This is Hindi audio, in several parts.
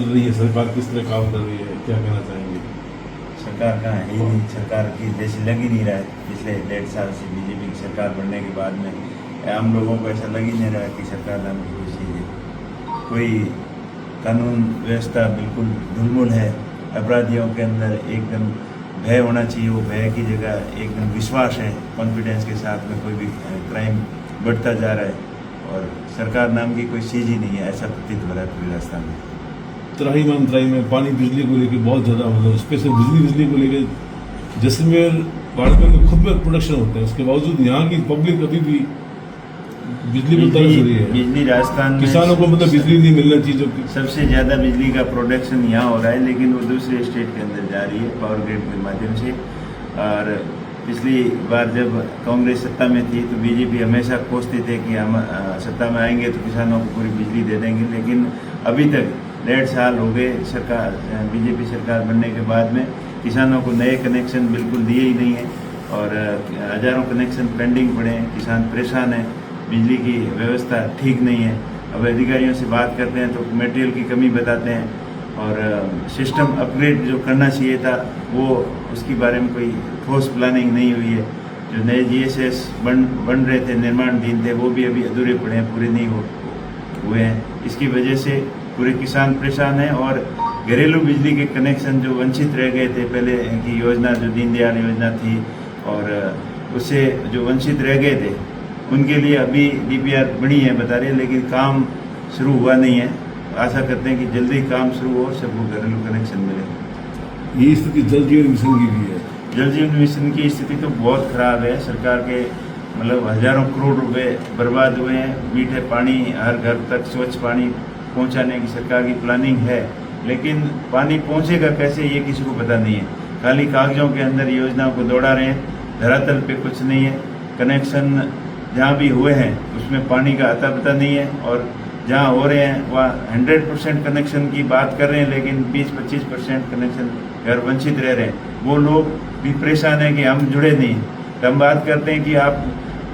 रही है, सरकार किस तरह काम कर रही है, क्या कहना चाहेंगे? सरकार कहाँ है ही नहीं, सरकार की जैसे लग ही नहीं रहा है। पिछले 1.5 साल से बीजेपी की सरकार बनने के बाद में आम लोगों को ऐसा लग ही नहीं रहा कि सरकार नाम की कोई चीज़ है। कोई कानून व्यवस्था बिल्कुल ढुलमुल है। अपराधियों के अंदर एकदम भय होना चाहिए, वो भय की जगह एकदम विश्वास है, कॉन्फिडेंस के साथ में कोई भी क्राइम बढ़ता जा रहा है और सरकार नाम की कोई चीज़ ही नहीं है, ऐसा प्रतीत हो रहा है पूरे राजस्थान में। तराई में पानी बिजली को लेकर बहुत ज़्यादा मतलब स्पेशल बिजली को लेकर जैसलमेर बाड़मेर में खुद में प्रोडक्शन होता है, उसके बावजूद यहाँ की पब्लिक अभी भी बिजली में तरस रही है। बिजली राजस्थान में किसानों को मतलब बिजली नहीं मिलना चाहिए, जो सबसे ज़्यादा बिजली का प्रोडक्शन यहाँ हो रहा है, लेकिन वो दूसरे स्टेट के अंदर जा रही है पावर ग्रिड के माध्यम से। और पिछली बार जब कांग्रेस सत्ता में थी तो बीजेपी हमेशा कोसते थे कि हम सत्ता में आएंगे तो किसानों को पूरी बिजली दे देंगे, लेकिन अभी तक 1.5 साल हो गए सरकार बीजेपी सरकार बनने के बाद में किसानों को नए कनेक्शन बिल्कुल दिए ही नहीं है और हज़ारों कनेक्शन पेंडिंग पड़े हैं। किसान परेशान है, बिजली की व्यवस्था ठीक नहीं है। अब अधिकारियों से बात करते हैं तो मटेरियल की कमी बताते हैं और सिस्टम अपग्रेड जो करना चाहिए था वो उसके बारे में कोई ठोस प्लानिंग नहीं हुई है। जो नए GSS बन रहे थे, निर्माणाधीन थे, वो भी अभी अधूरे पड़े हैं, पूरे नहीं हुए हैं। इसकी वजह से पूरे किसान परेशान हैं और घरेलू बिजली के कनेक्शन जो वंचित रह गए थे पहले की योजना, जो दीनदयाल योजना थी और उससे जो वंचित रह गए थे उनके लिए अभी DPR बनी है बता रहे हैं, लेकिन काम शुरू हुआ नहीं है। आशा करते हैं कि जल्दी काम शुरू हो, सबको घरेलू कनेक्शन मिले। ये स्थिति जल जीवन मिशन की भी है। जल जीवन मिशन की स्थिति तो बहुत खराब है। सरकार के मतलब हजारों करोड़ रुपए बर्बाद हुए हैं। मीठे पानी हर घर तक स्वच्छ पानी पहुंचाने की सरकार की प्लानिंग है, लेकिन पानी पहुंचेगा कैसे ये किसी को पता नहीं है। खाली कागजों के अंदर योजनाओं को दौड़ा रहे हैं, धरातल पे कुछ नहीं है। कनेक्शन जहाँ भी हुए हैं उसमें पानी का अता पता नहीं है और जहाँ हो रहे हैं वहाँ 100% कनेक्शन की बात कर रहे हैं, लेकिन 20-25% कनेक्शन घर वंचित रह रहे हैं। वो लोग भी परेशान हैं कि हम जुड़े नहीं। तो हम बात करते हैं कि आप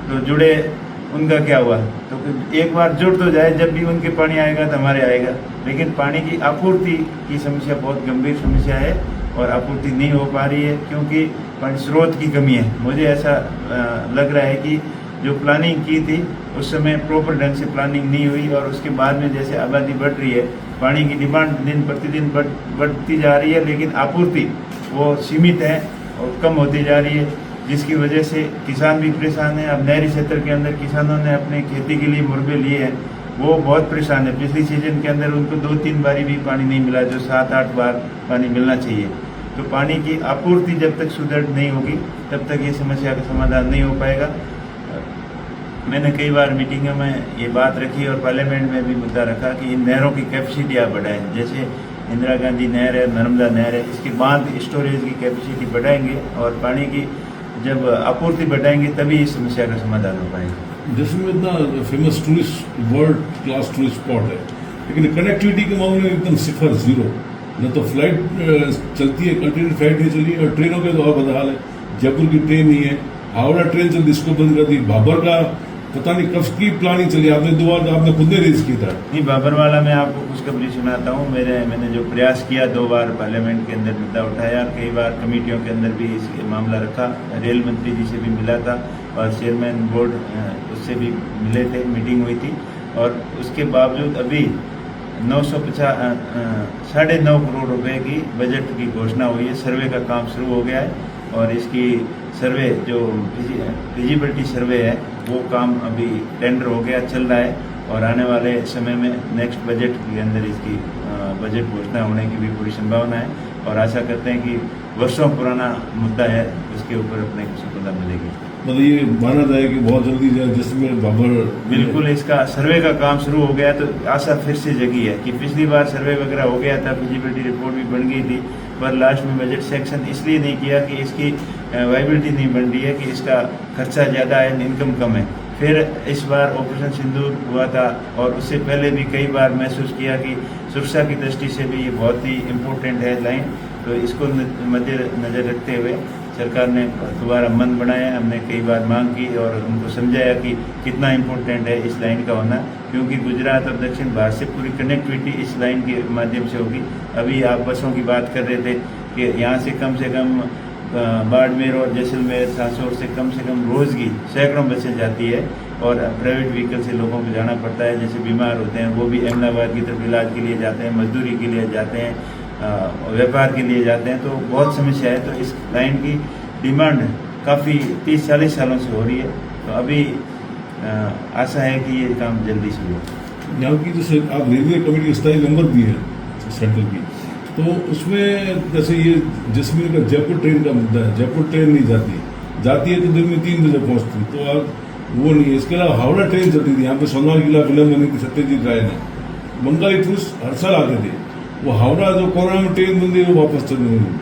तो जुड़े, उनका क्या हुआ? तो एक बार जुड़ तो जाए, जब भी उनके पानी आएगा तो हमारे आएगा। लेकिन पानी की आपूर्ति की समस्या बहुत गंभीर समस्या है और आपूर्ति नहीं हो पा रही है क्योंकि पानी स्रोत की कमी है। मुझे ऐसा लग रहा है कि जो प्लानिंग की थी उस समय प्रॉपर ढंग से प्लानिंग नहीं हुई और उसके बाद में जैसे आबादी बढ़ रही है, पानी की डिमांड दिन प्रतिदिन बढ़ती जा रही है, लेकिन आपूर्ति वो सीमित है और कम होती जा रही है, जिसकी वजह से किसान भी परेशान है। अब नहरी क्षेत्र के अंदर किसानों ने अपने खेती के लिए मुरबे लिए हैं, वो बहुत परेशान है। पिछली सीजन के अंदर उनको 2-3 बारी भी पानी नहीं मिला, जो 7-8 बार पानी मिलना चाहिए। तो पानी की आपूर्ति जब तक सुदृढ़ नहीं होगी तब तक ये समस्या का समाधान नहीं हो पाएगा। मैंने कई बार मीटिंगों में ये बात रखी और पार्लियामेंट में भी मुद्दा रखा कि इन नहरों की कैपेसिटी आप बढ़ाएं। जैसे इंदिरा गांधी नहर है, नर्मदा नहर है, इसके बाद स्टोरेज की कैपेसिटी बढ़ाएंगे और पानी की जब आपूर्ति बढ़ाएंगे तभी इस समस्या का समाधान हो पाएगा। जिसमें इतना famous tourist world class tourist spot है, लेकिन कनेक्टिविटी के मामले में एकदम सिफर, जीरो। न तो फ्लाइट चलती है, कंटिन्यू फ्लाइट नहीं चली और ट्रेनों के तो और बदहाल है। जयपुर की ट्रेन नहीं है, हावड़ा ट्रेन चलती, इसको बंद कर दी। बाबर का पता नहीं कब की प्लानिंग चली, आपने 2 बार आपने खुद ने रेज किया था। नहीं, बाबर वाला मैं आपको खुशखबरी सुनाता हूँ। मैंने जो प्रयास किया, 2 बार पार्लियामेंट के अंदर मुद्दा उठाया, कई बार कमेटियों के अंदर भी इस मामला रखा। रेल मंत्री जी से भी मिला था और चेयरमैन बोर्ड उससे भी मिले थे, मीटिंग हुई थी और उसके बावजूद अभी 9.5 करोड़ रुपए की बजट की घोषणा हुई है। सर्वे का काम शुरू हो गया है और इसकी सर्वे जो फिजिबिलिटी सर्वे है वो काम अभी टेंडर हो गया, चल रहा है और आने वाले समय में नेक्स्ट बजट के अंदर इसकी बजट घोषणा होने की भी पूरी संभावना है और आशा करते हैं कि वर्षों पुराना मुद्दा है, उसके ऊपर अपने को सफलता मिलेगी। मतलब ये माना जाए कि बहुत जल्दी जिसमें बाबर बिल्कुल इसका सर्वे का काम शुरू हो गया तो आशा फिर से जगी है कि पिछली बार सर्वे वगैरह हो गया था, फिजिबिलिटी रिपोर्ट भी बन गई थी, पर लास्ट में बजट सेक्शन इसलिए नहीं किया कि इसकी वाइबिलिटी नहीं बन रही है, कि इसका खर्चा ज़्यादा है, इनकम कम है। फिर इस बार ऑपरेशन सिंदूर हुआ था और उससे पहले भी कई बार महसूस किया कि सुरक्षा की दृष्टि से भी ये बहुत ही इम्पोर्टेंट है लाइन, तो इसको मद्देनजर रखते हुए सरकार ने दोबारा मन बनाया। हमने कई बार मांग की और उनको समझाया कि कितना इम्पोर्टेंट है इस लाइन का होना, क्योंकि गुजरात और दक्षिण भारत से पूरी कनेक्टिविटी इस लाइन के माध्यम से होगी। अभी आप बसों की बात कर रहे थे कि यहाँ से कम बाड़मेर और जैसलमेर सासौर से कम रोज़ की सैकड़ों बसें जाती है और प्राइवेट व्हीकल से लोगों को जाना पड़ता है। जैसे बीमार होते हैं वो भी अहमदाबाद की तरफ इलाज के लिए जाते हैं, मजदूरी के लिए जाते हैं, व्यापार के लिए जाते हैं, तो बहुत समस्या है। तो इस लाइन की डिमांड काफ़ी 30-40 सालों से हो रही है। तो अभी आशा है कि ये काम जल्दी शुरू हो। यहाँ की जैसे आप रेलवे कमेटी स्थायी मेंबर भी है सेंट्रल की, तो उसमें जैसे ये जैसलमेर का जयपुर ट्रेन का मुद्दा है, जयपुर ट्रेन नहीं जाती है तो दिन में 3 बजे पहुँचती, तो अब वो नहीं है। इसके अलावा हावड़ा ट्रेन चलती थी, यहाँ पे सोमनाथ किला फिल्म बनी थी सत्यजीत राय ने, बंगाली टूरिस्ट हर साल आते थे। वो हावड़ा जो कोरोना में ट्रेन बंदी है वो वापस चलने लगी।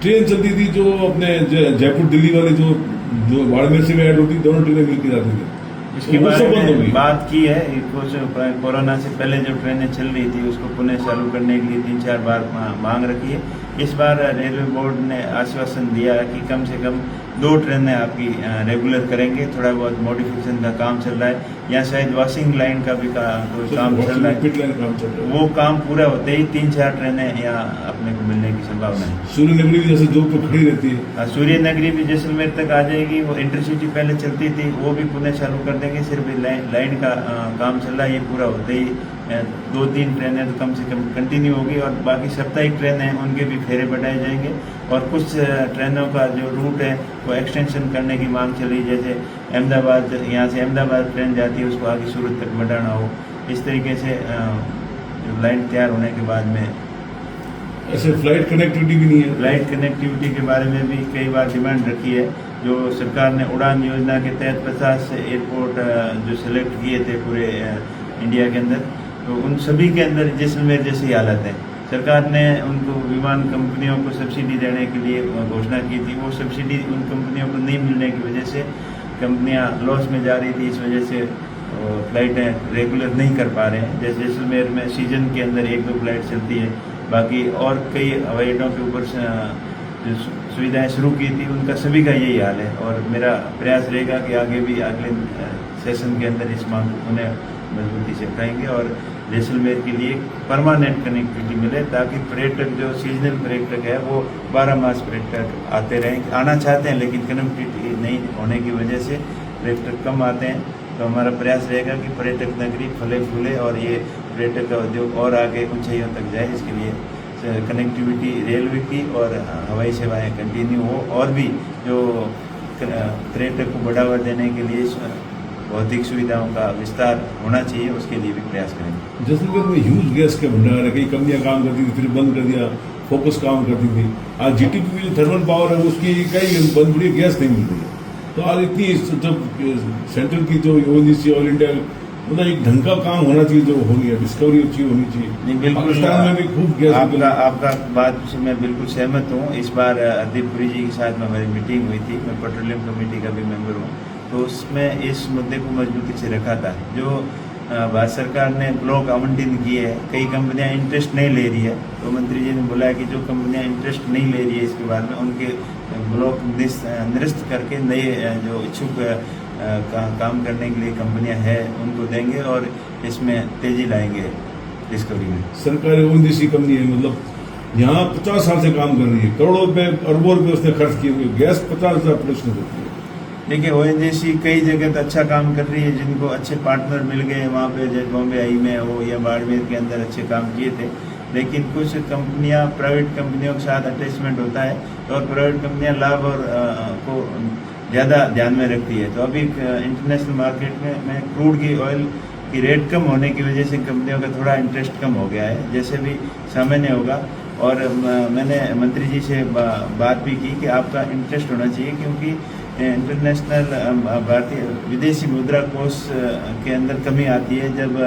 ट्रेन चलती थी जो अपने जयपुर दिल्ली वाली जो बाड़मेर से ऐड होती, दोनों ट्रेनें मिलकर जाती थी। इसके बारे में बात की है, कुछ कोरोना से पहले जो ट्रेनें चल रही थी उसको पुनः चालू करने के लिए 3-4 बार मांग रखी है। इस बार रेलवे बोर्ड ने आश्वासन दिया कि कम से कम 2 ट्रेनें आपकी रेगुलर करेंगे। थोड़ा बहुत मॉडिफिकेशन का काम चल रहा है, या शायद वॉशिंग लाइन का भी काम चल रहा है। वो काम पूरा होते ही 3-4 ट्रेनें यहाँ अपने को मिलने की संभावना है। सूर्य नगरी भी जैसे जो खड़ी रहती है, सूर्य नगरी भी जैसलमेर तक आ जाएगी। वो इंटरसिटी पहले चलती थी, वो भी पुनः चालू कर देंगे। सिर्फ लाइन का काम चल रहा है, ये पूरा होते ही 2-3 ट्रेनें तो कम से कम कंटिन्यू होगी और बाकी साप्ताहिक ट्रेन हैं उनके भी फेरे बढ़ाए जाएंगे। और कुछ ट्रेनों का जो रूट है वो एक्सटेंशन करने की मांग चल रही, जैसे अहमदाबाद, यहाँ से अहमदाबाद ट्रेन जाती है उसको आगे सूरत तक बढ़ाना हो। इस तरीके से लाइन तैयार होने के बाद में ऐसे फ्लाइट कनेक्टिविटी भी नहीं है। फ्लाइट कनेक्टिविटी के बारे में भी कई बार डिमांड रखी है। जो सरकार ने उड़ान योजना के तहत 50 एयरपोर्ट जो सिलेक्ट किए थे पूरे इंडिया के अंदर, तो उन सभी के अंदर जैसलमेर जैसी हालत है। सरकार ने उनको विमान कंपनियों को सब्सिडी देने के लिए घोषणा की थी, वो सब्सिडी उन कंपनियों को नहीं मिलने की वजह से कंपनियां लॉस में जा रही थी। इस वजह से फ्लाइटें रेगुलर नहीं कर पा रहे हैं। जैसे जैसलमेर में सीजन के अंदर 1-2 फ्लाइट चलती है, बाकी और कई हवाई अड्डों के ऊपर जो सुविधाएं शुरू की थी उनका सभी का यही हाल है। और मेरा प्रयास रहेगा कि आगे भी अगले सेशन के अंदर इस मांग को उन्हें मजबूती से उठाएंगे और जैसलमेर के लिए परमानेंट कनेक्टिविटी मिले, ताकि पर्यटक जो सीजनल पर्यटक है वो 12 मास पर्यटक आते रहें। आना चाहते हैं लेकिन कनेक्टिविटी नहीं होने की वजह से पर्यटक कम आते हैं। तो हमारा प्रयास रहेगा कि पर्यटक नगरी फले फूले और ये पर्यटक का उद्योग और आगे ऊंचाइयों तक जाए। इसके लिए कनेक्टिविटी रेलवे की और हवाई सेवाएं कंटिन्यू हो, और भी जो पर्यटक को बढ़ावा देने के लिए भौतिक सुविधाओं का विस्तार होना चाहिए, उसके लिए भी प्रयास करेंगे। जैसलमेर में ह्यूज गैस के भंडार है, कई कंपनियां काम करती थी फिर बंद कर दिया, फोकस काम करती थी। आज जीटीपी की जो थर्मल पावर है उसकी कई बंद पड़ी, गैस नहीं मिल रही है। तो आज इतनी जब सेंट्रल की जो ओएनजीसी ऑल इंडिया, मतलब एक ढंग का काम होना चाहिए, जो हो गया डिस्कवरी अच्छी होनी चाहिए। नहीं, बिल्कुल पाकिस्तान में भी खूब गैस आपका बात से मैं बिल्कुल सहमत हूँ। इस बार हरदीप पुरी जी के साथ में हमारी मीटिंग हुई थी, मैं पेट्रोलियम कमेटी का भी मेंबर हूँ, तो उसमें इस मुद्दे को मजबूती से रखा था। जो भारत सरकार ने ब्लॉक आवंटन किए है, कई कंपनियां इंटरेस्ट नहीं ले रही है, तो मंत्री जी ने बोला है कि जो कंपनियां इंटरेस्ट नहीं ले रही है इसके बाद में उनके ब्लॉक निरस्त करके नए जो इच्छुक काम करने के लिए कंपनियां हैं उनको देंगे और इसमें तेजी लाएंगे डिस्कवरी में। सरकारी ओएनजीसी कंपनी है, मतलब यहाँ 50 साल से काम कर रही है, करोड़ों रुपए अरबों रुपए उसने खर्च किए हुए, गैस 50,000 प्रोडक्शन होती है। देखिए ओएनजीसी कई जगह तो अच्छा काम कर रही है, जिनको अच्छे पार्टनर मिल गए वहाँ पे, जैसे बॉम्बे आई में हो या बाड़मेर के अंदर अच्छे काम किए थे। लेकिन कुछ कंपनियां प्राइवेट कंपनियों के साथ अटैचमेंट होता है, तो और प्राइवेट कंपनियां लाभ और को ज़्यादा ध्यान में रखती है। तो अभी इंटरनेशनल मार्केट में क्रूड की ऑयल की रेट कम होने की वजह से कंपनियों का थोड़ा इंटरेस्ट कम हो गया है, जैसे भी सामान्य होगा। और मैंने मंत्री जी से बात भी की कि आपका इंटरेस्ट होना चाहिए, क्योंकि इंटरनेशनल भारतीय विदेशी मुद्रा कोष के अंदर कमी आती है जब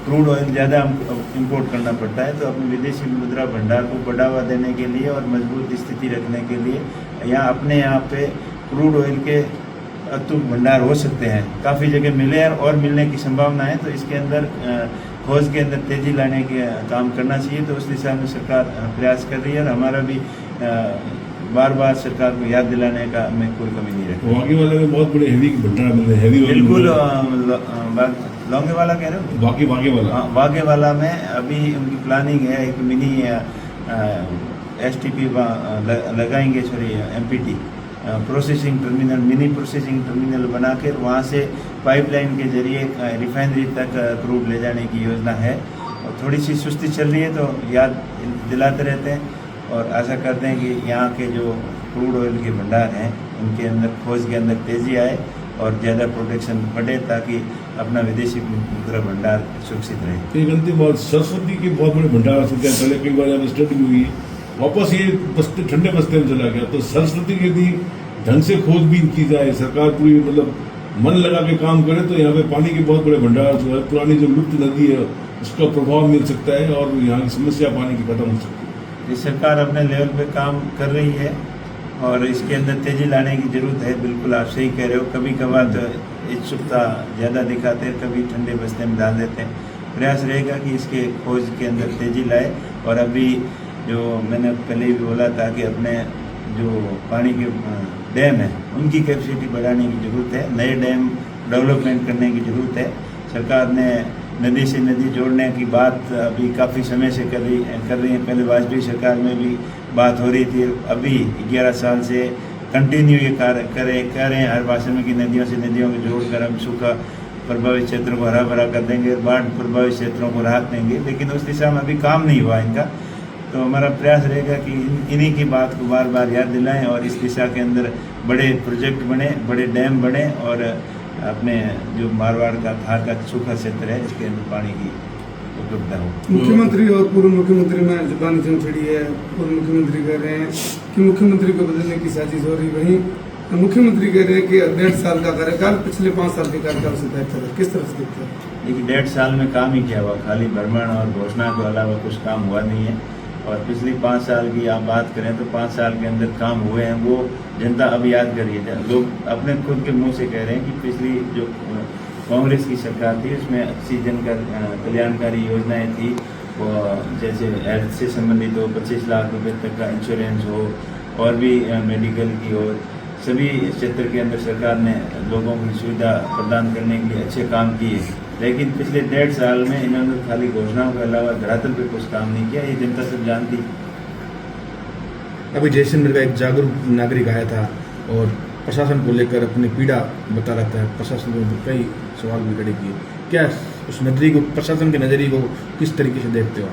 क्रूड ऑयल ज़्यादा इंपोर्ट करना पड़ता है। तो अपने विदेशी मुद्रा भंडार को बढ़ावा देने के लिए और मजबूत स्थिति रखने के लिए यहाँ अपने यहाँ पे क्रूड ऑयल के अतुल भंडार हो सकते हैं, काफ़ी जगह मिले हैं और मिलने की संभावना है। तो इसके अंदर खोज के अंदर तेज़ी लाने के काम करना चाहिए, तो उस दिशा में सरकार प्रयास कर रही है। और हमारा भी बार बार सरकार को याद दिलाने का मैं कोई कमी नहीं रखता। वागीवाला में बहुत बड़े हैवी भंडारा मिल रहे हैं, हैवी बिल्कुल लौंगेवाला कह रहे हो? वागीवाला हाँ, वागेवाला में अभी उनकी प्लानिंग है, एक मिनी STP लगाएंगे, sorry MPT processing terminal, mini processing terminal बनाकर वहाँ से पाइपलाइन के जरिए रिफाइनरी तक क्रूड ले जाने की योजना है। और थोड़ी सी सुस्ती चल रही है तो याद दिलाते रहते हैं और आशा करते हैं कि यहाँ के जो क्रूड ऑयल के भंडार हैं उनके अंदर खोज के अंदर तेज़ी आए और ज़्यादा प्रोटेक्शन बढ़े ताकि अपना विदेशी मुद्रा भंडार सुरक्षित रहे। एक अंतिम बात, सरस्वती के बहुत बड़े भंडार होते हैं, पहले कई बार यहाँ स्टडी हुई, वापस ये बस्ते ठंडे बस्ते में चला गया। तो सरस्वती के यदि ढंग से खोजबीन की जाए, सरकार पूरी मतलब मन लगा के काम करे तो यहाँ पे पानी के बहुत बड़े भंडार जो है, पुरानी जो लुप्त नदी है उसका प्रभाव मिल सकता है और यहाँ की समस्या पानी की खत्म हो सकती है। ये सरकार अपने लेवल पे काम कर रही है और इसके अंदर तेजी लाने की जरूरत है। बिल्कुल आप सही कह रहे हो, कभी कभार तो इच्छुकता ज़्यादा दिखाते हैं, कभी ठंडे बस्ते में डाल देते हैं। प्रयास रहेगा कि इसके खोज के अंदर तेजी लाए। और अभी जो मैंने पहले भी बोला था कि अपने जो पानी के डैम है उनकी कैपेसिटी बढ़ाने की ज़रूरत है, नए डैम डेवलपमेंट करने की ज़रूरत है। सरकार ने नदी से नदी जोड़ने की बात अभी काफ़ी समय से कर रही है। पहले वाजपेयी सरकार में भी बात हो रही थी, अभी 11 साल से कंटिन्यू ये कार्य कर रहे हैं। हर भाषा में की नदियों से नदियों को जोड़कर हम सूखा प्रभावित क्षेत्रों को हरा भरा कर देंगे, बाढ़ प्रभावित क्षेत्रों को राहत देंगे, लेकिन उस दिशा में अभी काम नहीं हुआ इनका। तो हमारा प्रयास रहेगा कि इन्हीं की बात को बार बार याद दिलाएं और इस दिशा के अंदर बड़े प्रोजेक्ट बने, बड़े डैम बने और अपने जो मारवाड़ का धार का सूखा क्षेत्र है इसके अंदर पानी की उपलब्धता हो। मुख्यमंत्री और पूर्व मुख्यमंत्री में जुबानी जंग छिड़ी है। पूर्व मुख्यमंत्री कह रहे हैं कि मुख्यमंत्री को बदलने की साजिश हो रही, वहीं मुख्यमंत्री कह रहे हैं कि 1.5 साल का कार्यकाल पिछले 5 साल के कार्यकाल से बेहतर है। किस तरह से देखते हैं? देखिए, 1.5 साल में काम ही क्या हुआ, खाली भ्रमण और घोषणा के अलावा कुछ काम हुआ नहीं है। और पिछली 5 साल की आप बात करें तो 5 साल के अंदर काम हुए हैं, वो जनता अब याद करिए। लोग अपने खुद के मुंह से कह रहे हैं कि पिछली जो कांग्रेस की सरकार थी उसमें अच्छी कल्याणकारी योजनाएं थी, वो जैसे हेल्थ से संबंधित हो, 25 लाख रुपए तक का इंश्योरेंस हो और भी मेडिकल की हो, सभी क्षेत्र के अंदर सरकार ने लोगों की सुविधा प्रदान करने के लिए अच्छे काम किए। लेकिन पिछले 1.5 साल में इन्होंने खाली घोषणाओं के अलावा धरातल पे कुछ काम नहीं किया, ये जनता सब जानती। अभी जैसलमेर का एक जागरूक नागरिक आया था और प्रशासन को लेकर अपनी पीड़ा बता रहा था, प्रशासन को कई सवाल भी खड़े किए। क्या उस नजरिए को, प्रशासन के नजरिए को किस तरीके से देखते हो?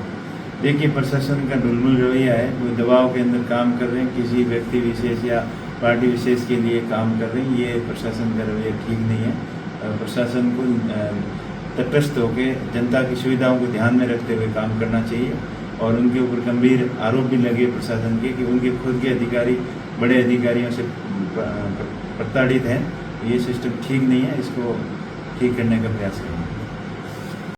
देखिए, प्रशासन का ढुलमुल रवैया है, वो दबाव के अंदर काम कर रहे हैं, किसी व्यक्ति विशेष या पार्टी विशेष के लिए काम कर रहे हैं, ये प्रशासन का रवैया ठीक नहीं है। प्रशासन को तटस्थ होकर जनता की सुविधाओं को ध्यान में रखते हुए काम करना चाहिए। और उनके ऊपर गंभीर आरोप भी लगे प्रशासन के कि उनके खुद के अधिकारी बड़े अधिकारियों से प्रताड़ित हैं। ये सिस्टम ठीक नहीं है, इसको ठीक करने का प्रयास करेंगे।